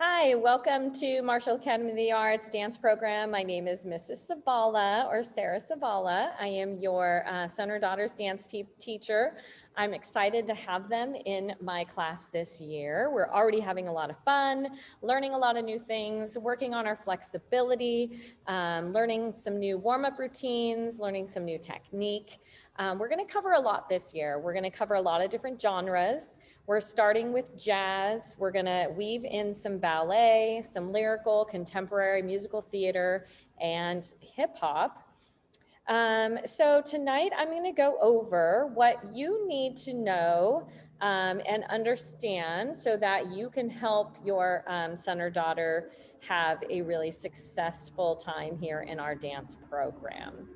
Hi, welcome to Marshall Academy of the Arts dance program. My name is Mrs. Savala or Sarah Savala. I am your son or daughter's dance teacher. I'm excited to have them in my class this year. We're already having a lot of fun, learning a lot of new things, working on our flexibility, learning some new warm-up routines, learning some new technique. We're going to cover a lot this year. We're going to cover a lot of different genres. We're starting with jazz. We're gonna weave in some ballet, some lyrical, contemporary, musical theater, and hip hop. So tonight I'm gonna go over what you need to know and understand so that you can help your son or daughter have a really successful time here in our dance program.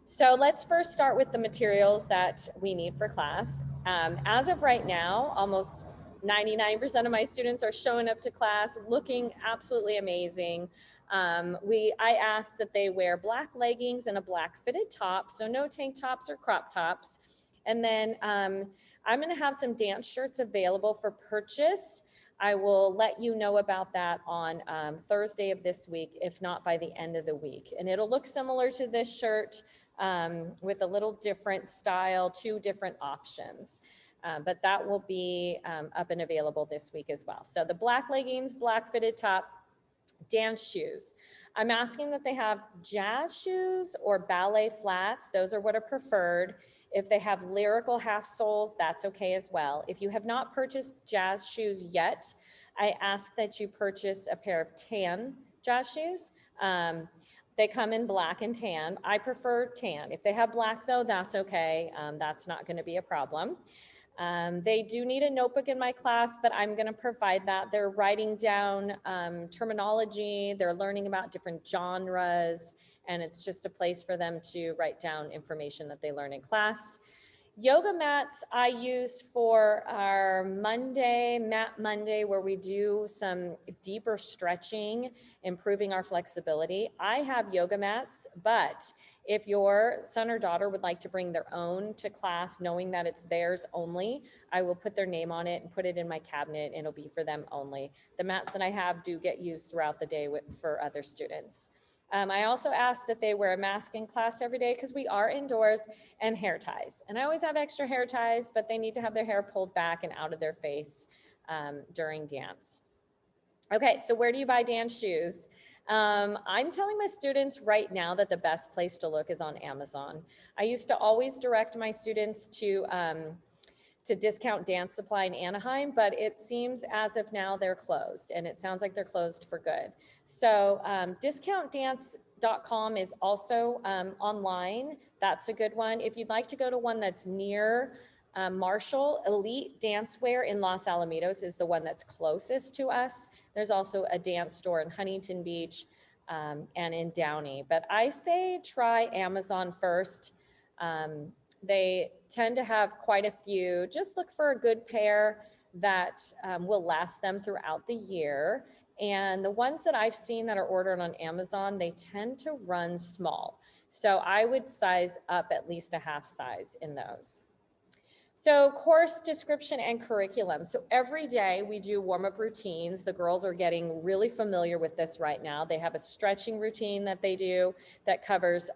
So let's first start with the materials that we need for class. As of right now, almost 99% of my students are showing up to class looking absolutely amazing. I ask that they wear black leggings and a black fitted top, so no tank tops or crop tops. And then I'm gonna have some dance shirts available for purchase. I will let you know about that on Thursday of this week, if not by the end of the week. And it'll look similar to this shirt, with a little different style, two different options. But that will be up and available this week as well. So the black leggings, black fitted top, dance shoes. I'm asking that they have jazz shoes or ballet flats. Those are what are preferred. If they have lyrical half soles, that's okay as well. If you have not purchased jazz shoes yet, I ask that you purchase a pair of tan jazz shoes. They come in black and tan. I prefer tan. If they have black though, that's okay. That's not gonna be a problem. They do need a notebook in my class, but I'm gonna provide that. They're writing down terminology, they're learning about different genres, and it's just a place for them to write down information that they learn in class. Yoga mats I use for our Mat Monday, where we do some deeper stretching, improving our flexibility. I have yoga mats, but if your son or daughter would like to bring their own to class, knowing that it's theirs only, I will put their name on it and put it in my cabinet, and it'll be for them only. The mats that I have do get used throughout the day for other students. I also ask that they wear a mask in class every day because we are indoors, and hair ties. And I always have extra hair ties, but they need to have their hair pulled back and out of their face during dance. Okay, so where do you buy dance shoes? I'm telling my students right now that the best place to look is on Amazon. I used to always direct my students to Discount Dance Supply in Anaheim, but it seems as of now they're closed, and it sounds like they're closed for good. So discountdance.com is also online. That's a good one. If you'd like to go to one that's near Marshall, Elite Dancewear in Los Alamitos is the one that's closest to us. There's also a dance store in Huntington Beach and in Downey, but I say try Amazon first. They tend to have quite a few. Just look for a good pair that will last them throughout the year. And the ones that I've seen that are ordered on Amazon, they tend to run small. So I would size up at least a half size in those. So course description and curriculum. So every day we do warm-up routines. The girls are getting really familiar with this right now. They have a stretching routine that they do that covers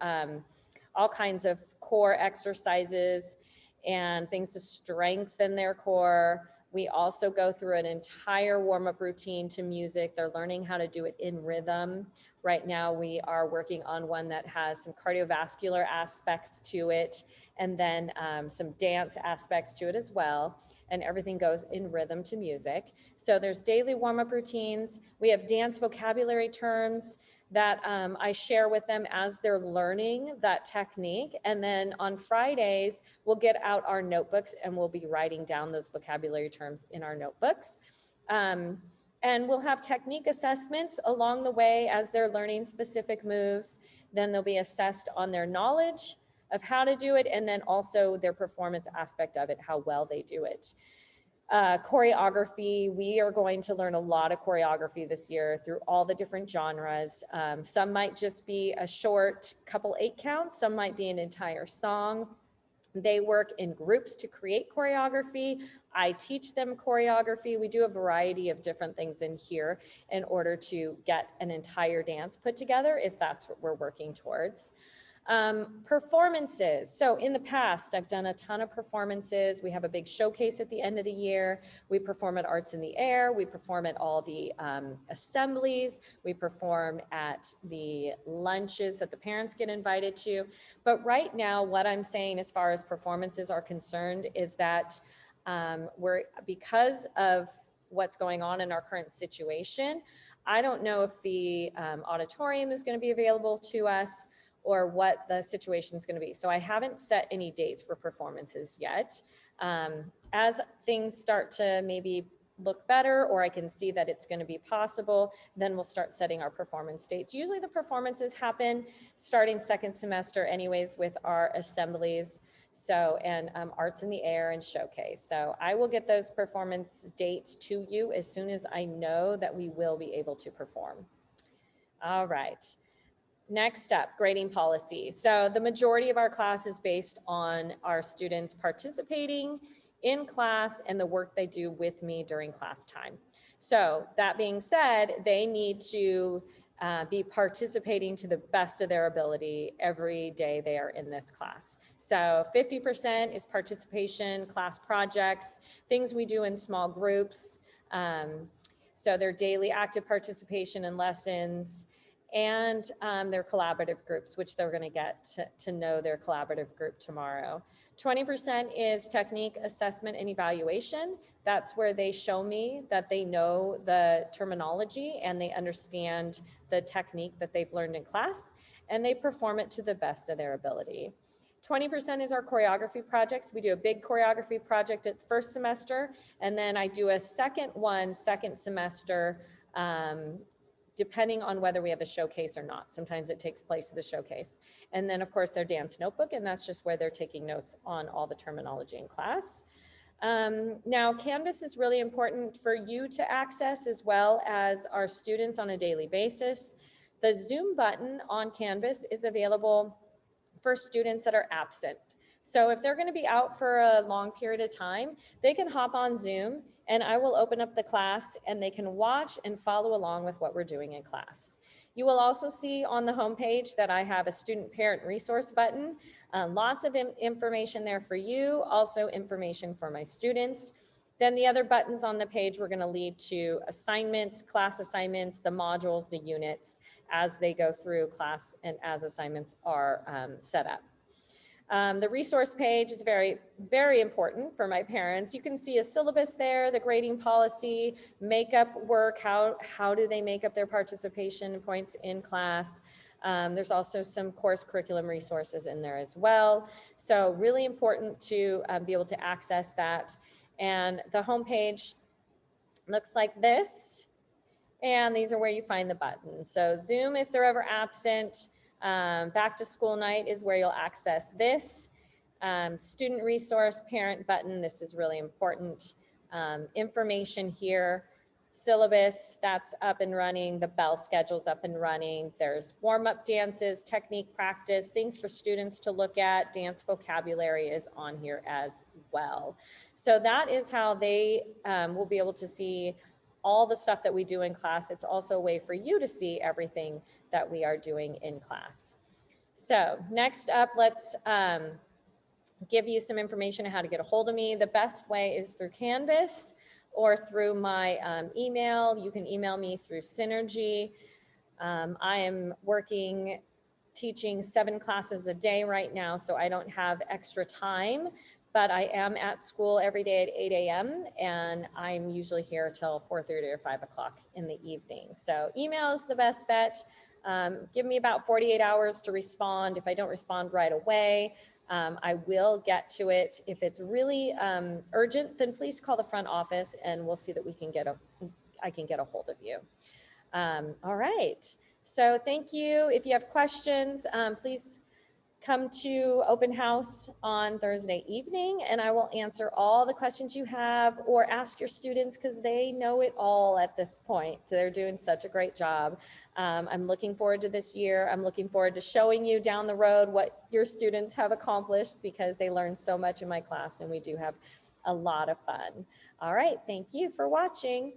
all kinds of core exercises and things to strengthen their core. We also go through an entire warm-up routine to music. They're learning how to do it in rhythm. Right now we are working on one that has some cardiovascular aspects to it, and then some dance aspects to it as well. And everything goes in rhythm to music. So there's daily warm-up routines. We have dance vocabulary terms that I share with them as they're learning that technique. And then on Fridays, we'll get out our notebooks and we'll be writing down those vocabulary terms in our notebooks. And we'll have technique assessments along the way as they're learning specific moves. Then they'll be assessed on their knowledge of how to do it, and then also their performance aspect of it, how well they do it. Choreography, we are going to learn a lot of choreography this year through all the different genres. Some might just be a short couple 8 counts, some might be an entire song. They work in groups to create choreography. I teach them choreography. We do a variety of different things in here in order to get an entire dance put together, if that's what we're working towards. Performances. So in the past, I've done a ton of performances. We have a big showcase at the end of the year. We perform at Arts in the Air. We perform at all the assemblies. We perform at the lunches that the parents get invited to. But right now, what I'm saying as far as performances are concerned is that because of what's going on in our current situation, I don't know if the auditorium is going to be available to us or what the situation is going to be. So I haven't set any dates for performances yet. As things start to maybe look better, or I can see that it's going to be possible, then we'll start setting our performance dates. Usually the performances happen starting second semester anyways with our assemblies. So, and Arts in the Air and Showcase. So I will get those performance dates to you as soon as I know that we will be able to perform. All right. Next up, grading policy. So the majority of our class is based on our students participating in class and the work they do with me during class time. So that being said, they need to be participating to the best of their ability every day they are in this class. So 50% is participation, class projects, things we do in small groups. So their daily active participation in lessons, and their collaborative groups, which they're going to get to know their collaborative group tomorrow. 20% is technique, assessment, and evaluation. That's where they show me that they know the terminology and they understand the technique that they've learned in class, and they perform it to the best of their ability. 20% is our choreography projects. We do a big choreography project at the first semester, and then I do a second semester, depending on whether we have a showcase or not. Sometimes it takes place at the showcase. And then of course their dance notebook, and that's just where they're taking notes on all the terminology in class. Now Canvas is really important for you to access as well as our students on a daily basis. The Zoom button on Canvas is available for students that are absent. So if they're going to be out for a long period of time, they can hop on Zoom and I will open up the class and they can watch and follow along with what we're doing in class. You will also see on the homepage that I have a student parent resource button. Lots of information there for you, also information for my students. Then the other buttons on the page, we're going to lead to assignments, class assignments, the modules, the units as they go through class and as assignments are set up. The resource page is very, very important for my parents. You can see a syllabus there, the grading policy, makeup work, how do they make up their participation points in class. There's also some course curriculum resources in there as well. So really important to be able to access that. And the homepage looks like this. And these are where you find the buttons. So Zoom, if they're ever absent, back to school night is where you'll access this. Student resource parent button, this is really important. Information here, syllabus, that's up and running. The bell schedule's up and running. There's warm-up dances, technique practice, things for students to look at. Dance vocabulary is on here as well. So that is how they will be able to see all the stuff that we do in class. It's also a way for you to see everything that we are doing in class. So next up, let's give you some information on how to get a hold of me. The best way is through Canvas or through my email. You can email me through Synergy. I am teaching 7 classes a day right now, so I don't have extra time, but I am at school every day at 8 a.m. and I'm usually here till 4:30 or 5 o'clock in the evening. So email is the best bet. Give me about 48 hours to respond. If I don't respond right away, I will get to it. If it's really urgent, then please call the front office and we'll see that I can get a hold of you. All right. So thank you. If you have questions, please come to open house on Thursday evening, and I will answer all the questions you have, or ask your students, because they know it all at this point. They're doing such a great job. I'm looking forward to this year. I'm looking forward to showing you down the road what your students have accomplished, because they learn so much in my class, and we do have a lot of fun. All right, thank you for watching.